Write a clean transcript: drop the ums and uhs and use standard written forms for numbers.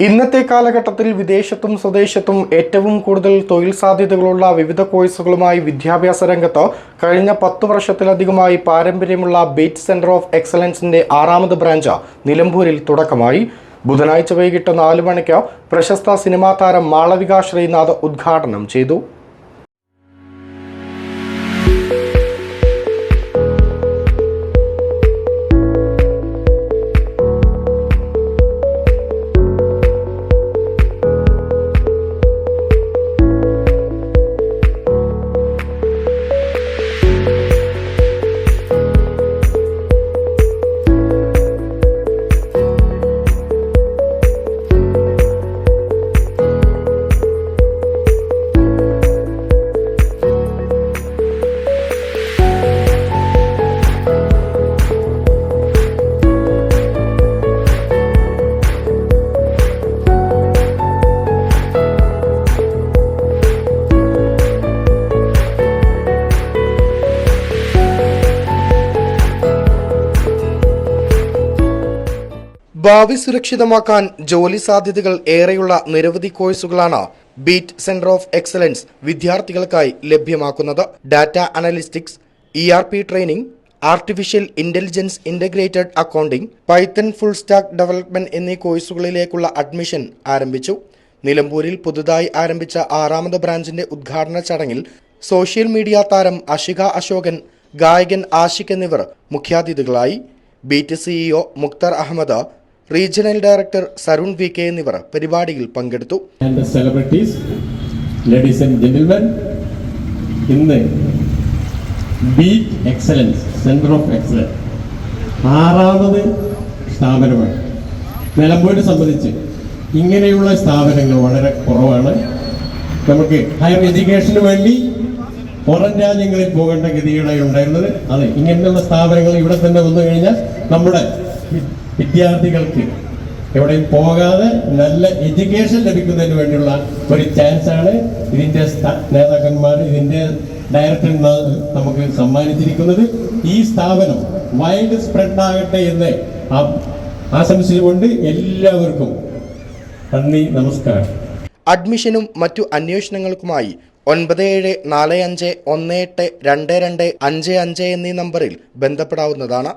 ഇന്നത്തെ കാലഘട്ടത്തിൽ വിദേശത്തും സ്വദേശത്തും ഏറ്റവും കൂടുതൽ തൊഴിൽ സാധ്യതകളുള്ള വിവിധ കോഴ്സുകളുമായി വിദ്യാഭ്യാസ രംഗത്ത് കഴിഞ്ഞ 10 വർഷത്തിലധികമായി പാരമ്പര്യമുള്ള ബീറ്റ് സെന്റർ ഓഫ് എക്സലൻസിന്റെ 6ാമത് ബ്രാഞ്ച് നിലമ്പൂരിൽ തുടക്കമായി. ബുധനാഴ്ച വൈകിട്ട് 4 മണിക്ക് പ്രശസ്ത സിനിമാ താരം മാളവിക ശ്രീനാഥ് ഉദ്ഘാടനം ചെയ്തു. ഭാവി സുരക്ഷിതമാക്കാൻ ജോലി സാധ്യതകൾ ഏറെയുള്ള നിരവധി കോഴ്സുകളാണ് ബീറ്റ് സെന്റർ ഓഫ് എക്സലൻസ് വിദ്യാർത്ഥികൾക്കായി ലഭ്യമാക്കുന്നത്. Data analytics, ERP training, artificial intelligence integrated accounting, Python full stack development എന്നീ കോഴ്സുകളിലേക്കുള്ള അഡ്മിഷൻ ആരംഭിച്ചു. നിലമ്പൂരിൽ പുതുതായി ആരംഭിച്ച 6ാമത് ബ്രാഞ്ചിന്റെ ഉദ്ഘാടന ചടങ്ങിൽ സോഷ്യൽ മീഡിയ താരം അഷിക അശോകൻ, ഗായകൻ ആഷിഖ് എന്നിവർ മുഖ്യാതിഥികളായി. Beat CEO Mukhtar Ahmed, regional director Sarun VK എന്നിവർ പരിപാടിയിൽ പങ്കെടുത്തു. ഇന്ന് Beat excellence centre of excellence 6ാമത് സ്ഥാപനമാണ്. നിലമ്പൂരിനെ സംബന്ധിച്ച് ഇങ്ങനെയുള്ള സ്ഥാപനങ്ങൾ വളരെ കുറവാണ്. നമുക്ക് ഹയർ എഡ്യൂക്കേഷന് വേണ്ടി പുറം രാജ്യങ്ങളിൽ പോകേണ്ട ഗതികളായി ഉണ്ടായിരുന്നത്. അതെ, ഇങ്ങനെയുള്ള സ്ഥാപനങ്ങൾ ഇവിടെ തന്നെ വന്നു കഴിഞ്ഞാൽ നമ്മുടെ വിദ്യാർത്ഥികൾക്ക് എവിടെയും പോകാതെ നല്ല എഡ്യൂക്കേഷൻ ലഭിക്കുന്നതിന് വേണ്ടിയുള്ള ഒരു ചാൻസാണ് ഇതിൻ്റെ നേതാക്കന്മാർ, ഇതിൻ്റെ ഡയറക്ടർ നമുക്ക് സമ്മാനിച്ചിരിക്കുന്നത്. ഈ സ്ഥാപനം വൈഡ് സ്പ്രെഡ് ആകട്ടെ എന്ന് ആശംസിച്ചുകൊണ്ട് എല്ലാവർക്കും നന്ദി, നമസ്കാരം. അഡ്മിഷനും മറ്റു അന്വേഷണങ്ങൾക്കുമായി 9745182255 എന്നീ നമ്പറിൽ ബന്ധപ്പെടാവുന്നതാണ്.